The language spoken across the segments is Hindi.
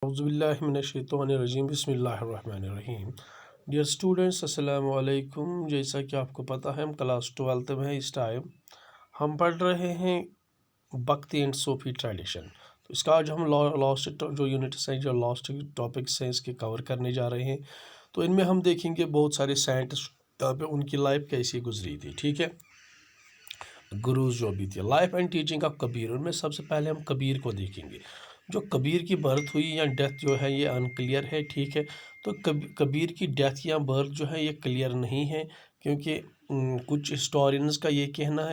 औज़ुबिल्लाहिमिनश्शैतानिर्रजीम बिस्मिल्लाहिर्रहमानिर्रहीम। डियर स्टूडेंट्स, अस्सलामु अलैकुम। जैसा कि आपको पता है हम क्लास 12 में हैं। इस टाइम हम पढ़ रहे हैं बख्ती एंड सूफी ट्रेडिशन। तो इसका आज हम लास्ट जो यूनिट्स हैं, जो लास्ट टॉपिक्स हैं, इसके कवर करने जा रहे हैं। तो इनमें हम देखेंगे बहुत सारे साइंटिस्ट यहाँ पे उनकी लाइफ कैसी गुजरी थी। ठीक है, गुरुज जो भी थे। Life and teaching of Kabir, उनमें सबसे पहले हम कबीर को देखेंगे। जो कबीर की बर्थ हुई या डेथ जो है ये अनक्लियर है। ठीक है, तो कबीर की डेथ या बर्थ जो है ये क्लियर नहीं है, क्योंकि कुछ हिस्टोरियंस का ये कहना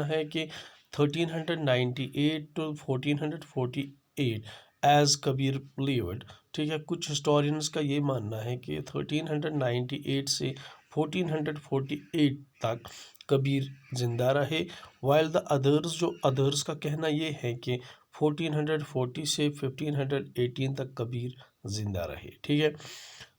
है, कि 1398 टू 1448 एज कबीर लिव्ड। ठीक है, कुछ हिस्टोरियंस का ये मानना है कि 1398 से 1448 तक कबीर ज़िंदा रहे, वाइल द अदर्स, जो अदर्स का कहना ये है कि 1440 से 1518 तक कबीर ज़िंदा रहे। ठीक है,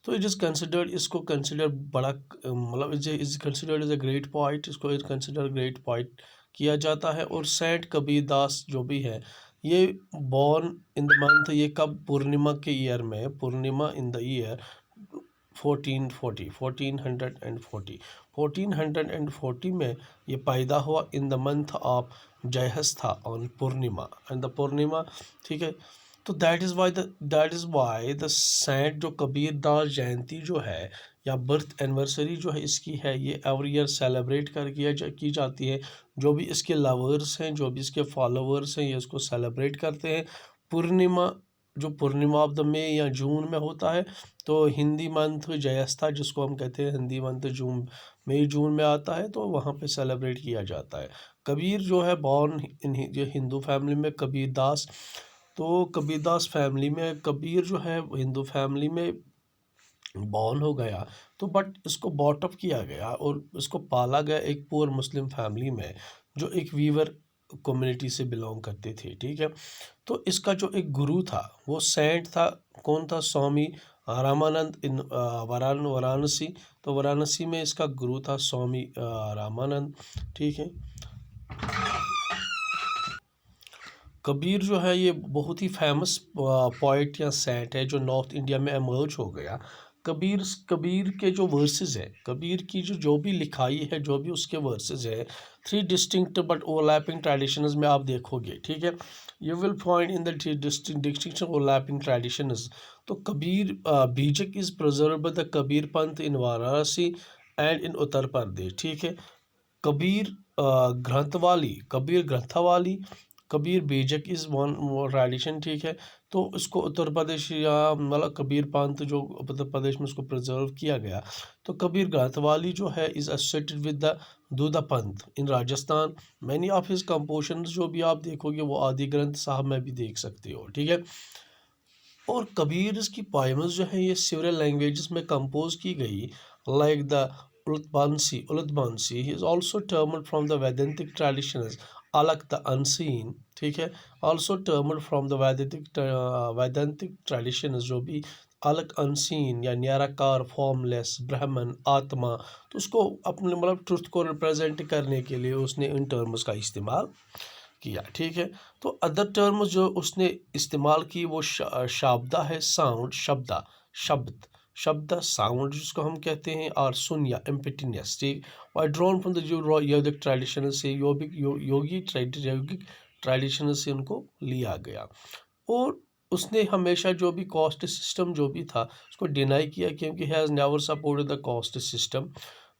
तो इट इज़ कंसिडर्ड, इसको कंसिडर बड़ा मतलब is considered as a great point, इसको कंसिडर ग्रेट पॉइंट किया जाता है। और सेंट कबीर दास जो भी है ये बॉर्न इन द मंथ, ये कब, पूर्णिमा के ईयर में, पूर्णिमा इन द ईयर 1440 में ये पैदा हुआ in the month of Jyeshtha on Purnima and the Purnima. ठीक है, तो that is why the saint जो कबीर दास जयंती जो है या बर्थ एनिवर्सरी जो है इसकी है, ये एवरी ईयर सेलिब्रेट की जाती है। जो भी इसके लवर्स हैं, जो भी इसके फॉलोअर्स हैं, ये इसको सेलिब्रेट करते हैं। पूर्णिमा, जो पूर्णिमा ऑफ द मे या जून में होता है, तो हिंदी मंथ जयस्था जिसको हम कहते हैं, हिंदी मंथ जून, मई जून में आता है, तो वहाँ पे सेलिब्रेट किया जाता है। कबीर जो है बॉर्न इन जो हिंदू फैमिली में कबीर दास, तो कबीर दास फैमिली में कबीर जो है हिंदू फैमिली में बॉर्न हो गया, तो बट इसको बॉट अप किया गया और इसको पाला गया एक पुअर मुस्लिम फैमिली में, जो एक वीवर कम्युनिटी से बिलोंग करते थे। ठीक है, तो इसका जो एक गुरु था वो सेंट था, कौन था, स्वामी रामानंद इन वाराणसी। तो वाराणसी में इसका गुरु था स्वामी रामानंद। ठीक है, कबीर जो है ये बहुत ही फेमस पोइट या सेंट है जो नॉर्थ इंडिया में एमर्ज हो गया। कबीर के जो वर्सेस है, कबीर की जो भी लिखाई है, जो भी उसके वर्सेस है, 3 डिस्टिंक्ट बट ओवरलैपिंग ट्रेडिशंस में आप देखोगे। ठीक है, you will find in the distinction overlapping traditions. तो कबीर बीजक is preserve the Kabir Panth in Varanasi and in Uttar Pradesh. ठीक है, कबीर ग्रंथवाली, कबीर बीजक इज़ वन ट्रेडिशन। ठीक है, तो इसको उत्तर प्रदेश या मतलब कबीर पंथ जो उत्तर प्रदेश में उसको प्रिजर्व किया गया। तो कबीर ग्रंथवाली जो है is associated with the Dadu Panth in Rajasthan. Many of his compositions जो भी आप देखोगे वो आदि ग्रंथ साहब में भी देख सकते हो। ठीक है, और कबीर की पोएम्स जो है ये सेवरल लैंग्वेजेस में कंपोज की गई, like the Ulatbansi he is also termed from the Vedic traditions, अलग द अनसीन। ठीक है, also termed from the Vedic traditions, जो भी अलग अनसीन या निराकार, फॉर्मलेस, ब्रह्मन, आत्मा, तो उसको अपने मतलब ट्रुथ को रिप्रेजेंट करने के लिए उसने इन टर्म्स का इस्तेमाल किया। ठीक है, तो अदर टर्म जो उसने इस्तेमाल की वो शाब्दा है, साउंड, शब्द साउंड जिसको हम कहते हैं, और सुनिया एम्पिटीनेस। ठीक, और ड्रॉन फ्रॉम द जो योगिक ट्रेडिशन से, योगिक ट्रेडिशन से उनको लिया गया। और उसने हमेशा जो भी कास्ट सिस्टम जो भी था उसको डिनाई किया, क्योंकि has never supported the caste system.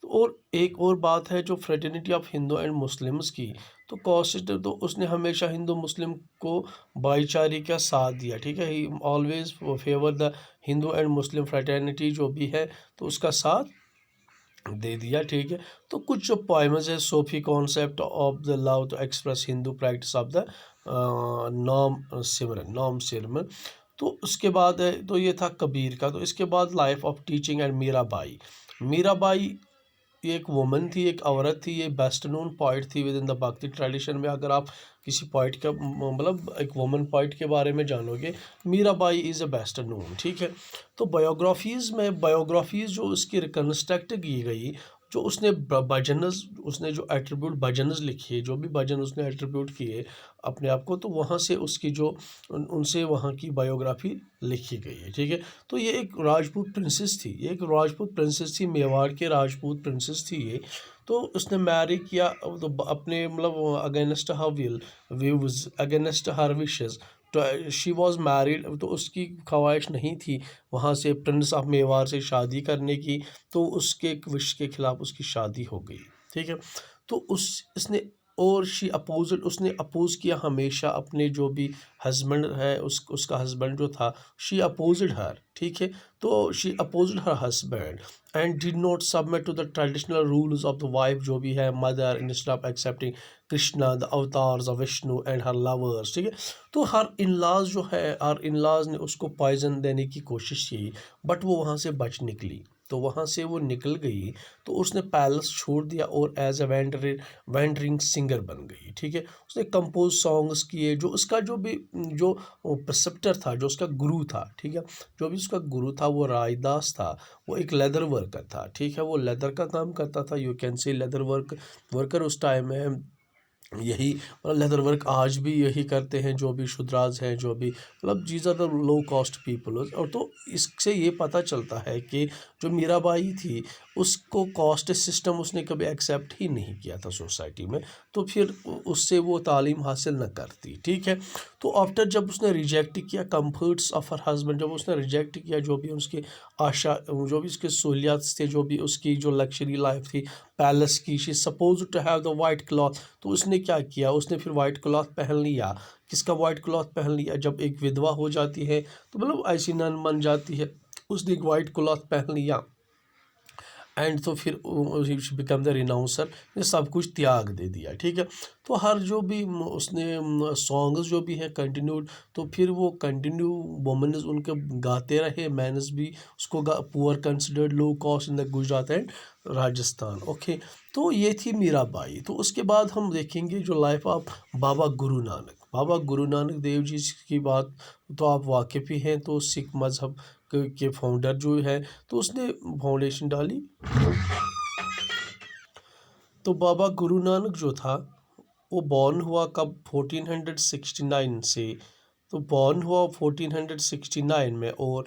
और एक और बात है जो fraternity of Hindu and Muslims की, तो कास्ट, तो उसने हमेशा हिंदू मुस्लिम को भाईचारे का साथ दिया। ठीक है, ही always favour the Hindu and Muslim fraternity जो भी है, तो उसका साथ दे दिया। ठीक है, तो कुछ जो पोएम्स है, Sufi concept of the love to express Hindu practice of the naam simran. तो उसके बाद है, तो ये था कबीर का। तो इसके बाद life of teaching and Mirabai ये एक वुमन थी, एक औरत थी, ये बेस्ट नोन पॉइट थी विद इन द भक्ति ट्रेडिशन में। अगर आप किसी पॉइट का मतलब एक वुमन पॉइट के बारे में जानोगे, Mirabai is a best known. ठीक है, तो बायोग्राफीज़ जो उसकी रिकन्स्ट्रक्ट की गई, जो उसने भजनस, उसने जो एट्रीब्यूट भजनस लिखे, जो भी भजन उसने एट्रीब्यूट किए अपने आप को, तो वहाँ से उसकी जो उनसे वहाँ की बायोग्राफी लिखी गई है, ठीक है। तो ये एक राजपूत प्रिंसेस थी, ये एक राजपूत प्रिंसेस थी, मेवाड़ के राजपूत प्रिंसेस थी ये। तो उसने मैरी किया तो अपने मतलब against her will, views against her wishes, तो शी वॉज मैरिड, तो उसकी ख्वाहिश नहीं थी वहाँ से प्रिंस ऑफ मेवाड़ से शादी करने की, तो उसके विश के खिलाफ उसकी शादी हो गई, ठीक है। तो उसने और शी अपोजिट, उसने अपोज किया हमेशा अपने जो भी हस्बैंड है, उसका हस्बैंड जो था, शी अपोजिड हर, ठीक है। तो she opposed her husband and did not submit to the traditional rules of the wife, जो भी है mother, instead of accepting Krishna the avatars of Vishnu and her lovers, ठीक है। तो हर इन लॉज जो है, हर इन लॉज ने उसको पॉइजन देने की कोशिश की, बट वो वहाँ से बच निकली, तो वहाँ से वो निकल गई। तो उसने पैलेस छोड़ दिया और एज ए वेंडरिंग सिंगर बन गई, ठीक है। उसने कंपोज सॉन्ग्स किए, जो उसका जो प्रिसेप्टर था, जो उसका गुरु था, ठीक है, जो भी उसका गुरु था वो रायदास था, वो एक लेदर वर्कर था, ठीक है, वो लेदर का काम करता था। You can say leather worker उस टाइम में यही, मतलब लेदर वर्क आज भी यही करते हैं जो भी शुद्राज हैं, जो भी मतलब these are the low caste people. और तो इससे ये पता चलता है कि जो मीराबाई थी, उसको कॉस्ट सिस्टम उसने कभी एक्सेप्ट ही नहीं किया था सोसाइटी में, तो फिर उससे वो तालीम हासिल न करती, ठीक है। तो आफ्टर जब उसने रिजेक्ट किया कंफर्ट्स ऑफ हर हस्बैंड, जब उसने रिजेक्ट किया जो भी उसकी आशा, जो भी उसके सहूलियात थे, जो भी उसकी जो लग्जरी लाइफ थी पैलेस की, she suppose to have the white cloth, तो उसने क्या किया, उसने फिर वाइट क्लॉथ पहन लिया। किसका वाइट क्लॉथ पहन लिया, जब एक विधवा हो जाती है तो मतलब ऐसी नन बन जाती है, उसने एक वाइट क्लॉथ पहन लिया एंड तो फिर बिकम द रिनाउंसर, ने सब कुछ त्याग दे दिया, ठीक है। तो हर जो भी उसने सॉन्ग्स जो भी हैं कंटिन्यूड, तो फिर वो कंटिन्यू वुमेन्स उनके गाते रहे, मैंस भी उसको poor considered, low cost in the Gujarat and Rajasthan, okay. तो ये थी मीराबाई। तो उसके बाद हम देखेंगे जो लाइफ ऑफ बाबा गुरु नानक, बाबा गुरु नानक देव जी की बात तो आप वाकिफ़ ही हैं। तो सिख मज़हब के फाउंडर जो है, तो उसने फाउंडेशन डाली। तो बाबा गुरु नानक जो था, वो बॉर्न हुआ कब, 1469 से, तो बॉर्न हुआ 1469 में और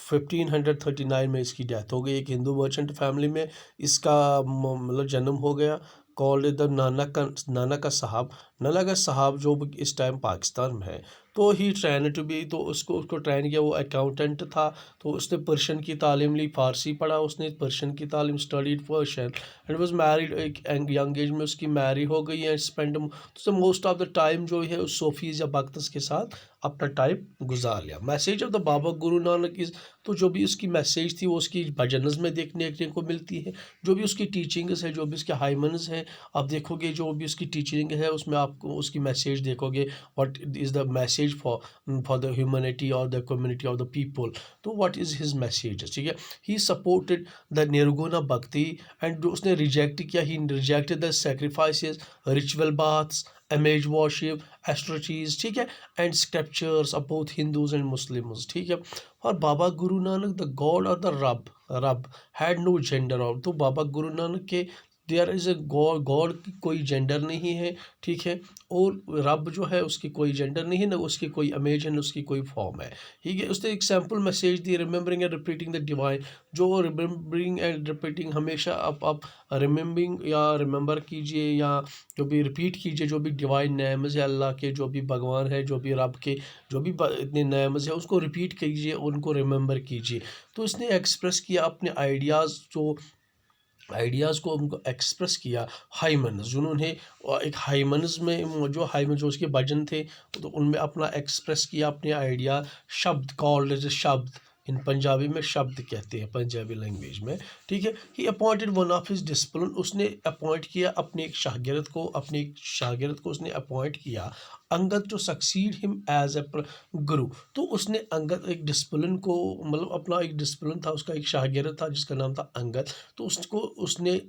1539 में इसकी डेथ हो गई। एक हिंदू मर्चेंट फैमिली में इसका मतलब जन्म हो गया। कॉल्ड द नाना का साहब, नाना का साहब जो इस टाइम पाकिस्तान में है। तो ही ट्रेन टू बी, तो उसको ट्रेन किया, वो अकाउंटेंट था। तो उसने पर्शियन की तालीम ली, फारसी पढ़ा उसने, पर्शियन की तालीम, studied Persian and was married. एक यंग एज में उसकी मैरी हो गई है। स्पेंड तो मोस्ट ऑफ द टाइम जो है उस सोफीज़ या बख्तस के साथ अपना टाइम गुजार लिया। Message of the Baba Guru Nanak is, तो जो भी उसकी मैसेज थी वो उसकी भजनस में देखने को मिलती है। जो भी उसकी टीचिंग्स है, जो भी उसके हाइमन्स हैं, आप देखोगे जो भी उसकी टीचिंग है उसमें आपको उसकी मैसेज देखोगे, what is the message for the humanity और the community of the people. तो व्हाट इज़ हिज मैसेज, ठीक है। ही सपोर्टेड द निर्गुणा भक्ति एंड जो उसने रिजेक्ट किया, he rejected the sacrifices, ritual baths, image worship, astrologies, ठीक है, and scriptures of both Hindus and Muslims, ठीक है। और बाबा गुरु नानक द गॉड और the Rab had no gender of, तो बाबा गुरु नानक के there is a God, God की कोई जेंडर नहीं है, ठीक है। और रब जो है उसकी कोई जेंडर नहीं है, ना उसकी कोई इमेज है, ना उसकी कोई फॉर्म है, ठीक है। उसने एक sample message the, remembering and repeating the divine, जो रिमेंबरिंग एंड रिपीटिंग, हमेशा आप रिमेंबरिंग या रिमेंबर कीजिए या जो भी रिपीट कीजिए, जो भी डिवाइन नेम्स है अल्लाह के, जो भी भगवान है, जो भी रब के जो भी इतने नेम्स है, उसको रिपीट कीजिए, उनको रिमेंबर कीजिए। तो इसने एक्सप्रेस किया अपने आइडियाज़ को उनको एक्सप्रेस किया हाइमन्स, जिन्होंने एक हाइमन्स में जो हाइमन जो उसके भजन थे, तो उनमें अपना एक्सप्रेस किया अपने आइडिया, शब्द कॉल्ड एज शब्द, इन पंजाबी में शब्द कहते हैं पंजाबी लैंग्वेज में, ठीक है। He appointed one of his discipline, उसने अपॉइंट किया अपने एक शागिर्द को उसने अपॉइंट किया, Angad to succeed him as a guru. तो उसने अंगद एक डिसिप्लिन को, मतलब अपना एक डिसिप्लिन था, उसका एक शागिर्द था जिसका नाम था अंगद, तो उसको उसने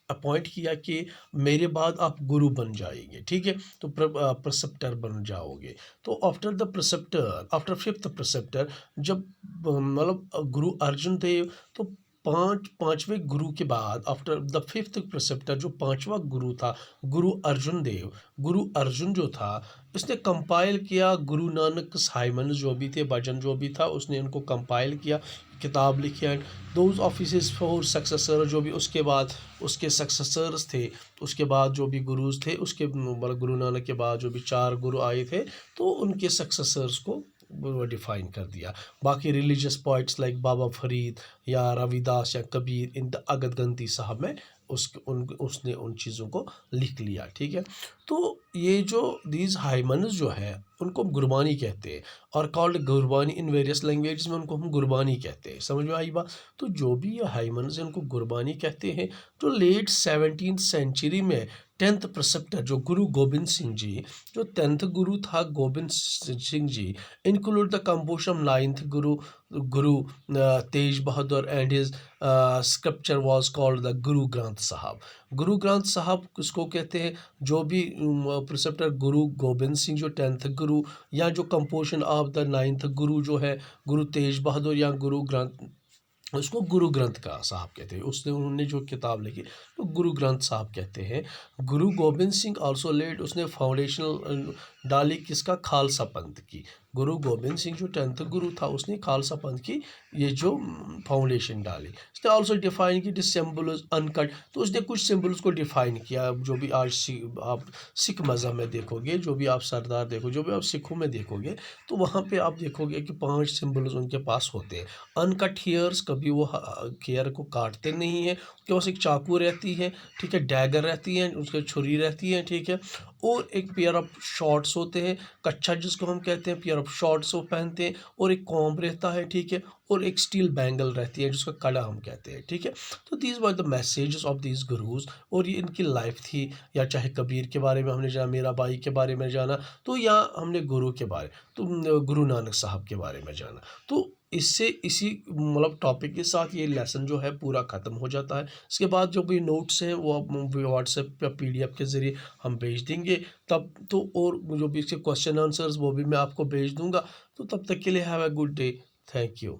अपॉइंट किया कि मेरे बाद आप गुरु बन जाएंगे, ठीक है, तो प्रिसेप्टर बन जाओगे। तो आफ्टर फिफ्थ प्रिसेप्टर, जब मतलब गुरु अर्जुन देव, तो पांचवें गुरु के बाद आफ्टर द फिफ्थ प्रिसेप्टर जो पांचवा गुरु था, गुरु अर्जुन देव, गुरु अर्जुन जो था उसने कंपाइल किया गुरु नानक साइमन जो भी थे, भजन जो भी था उसने उनको कंपाइल किया, किताब लिखी। And those offices for successor जो भी उसके बाद उसके सक्सेसर्स थे, उसके बाद जो भी गुरुज थे, उसके गुरु नानक के बाद जो भी 4 गुरु आए थे तो उनके सक्सेसर्स को डिफाइन कर दिया। बाकी रिलीजियस पॉइंट्स लाइक बाबा फरीद या रविदास या कबीर इन द अगदगंती साहब में उसने उन चीज़ों को लिख लिया। ठीक है, तो ये जो दीज हाइमन्स जो है उनको हम गुरबानी कहते हैं और called Gurbani in various languages में उनको हम गुरबानी कहते हैं। समझ में आई बात? तो जो भी ये हाइमन्स हैं उनको गुरबानी कहते हैं। जो लेट 17th सेंचुरी में 10th प्रिसेप्टर जो गुरु गोबिंद सिंह जी, जो 10th गुरु था Gobind Singh ji, include the composition 9th Guru Tegh Bahadur and his scripture was called the Guru Granth साहब। गुरु ग्रंथ साहब किसको कहते हैं? जो भी प्रिसेप्टर गुरु गोबिंद सिंह जो 10th गुरु या जो कंपोजिशन ऑफ द 9th गुरु जो है गुरु तेज बहादुर या गुरु ग्रंथ, उसको गुरु ग्रंथ का साहब कहते हैं। उसने उन्होंने जो किताब लिखी तो गुरु ग्रंथ साहब कहते हैं। गुरु गोबिंद सिंह आल्सो लेड उसने फाउंडेशनल डाली किसका? खालसा पंथ की। गुरु गोबिंद सिंह जो 10th गुरु था उसने खालसा पंथ की ये जो फाउंडेशन डाली। उसने आल्सो डिफाइन की सिंबल्स अनकट, तो उसने कुछ सिंबल्स को डिफाइन किया। जो भी आज आप सिख मज़हब में देखोगे, जो भी आप सरदार देखो, जो भी आप सिखों में देखोगे तो वहाँ पे आप देखोगे कि 5 सिंबल्स उनके पास होते हैं। अनकट हेयर्स, कभी वो हेयर को काटते नहीं है, उसके पास एक चाकू रहती है, ठीक है, डैगर रहती है, उसके छुरी रहती है, ठीक है, और एक पेयर ऑफ शॉर्ट्स होते हैं, कच्छा जिसको हम कहते हैं, पेयर ऑफ शॉर्ट्स वो पहनते हैं, और एक कॉम्ब रहता है, ठीक है, और एक स्टील बैंगल रहती है जिसका कड़ा हम कहते हैं। ठीक है, तो these were the messages of these gurus, और ये इनकी लाइफ थी। या चाहे कबीर के बारे में हमने जाना, मीरा बाई के बारे में जाना, तो या हमने गुरु के बारे तो गुरु नानक साहब के बारे में जाना। तो इससे इसी मतलब टॉपिक के साथ ये लेसन जो है पूरा ख़त्म हो जाता है। इसके बाद जो भी नोट्स हैं वो व्हाट्सएप पर PDF के ज़रिए हम भेज देंगे तब तो, और जो भी इसके क्वेश्चन आंसर्स वो भी मैं आपको भेज दूंगा। तो तब तक के लिए have a good day, thank you.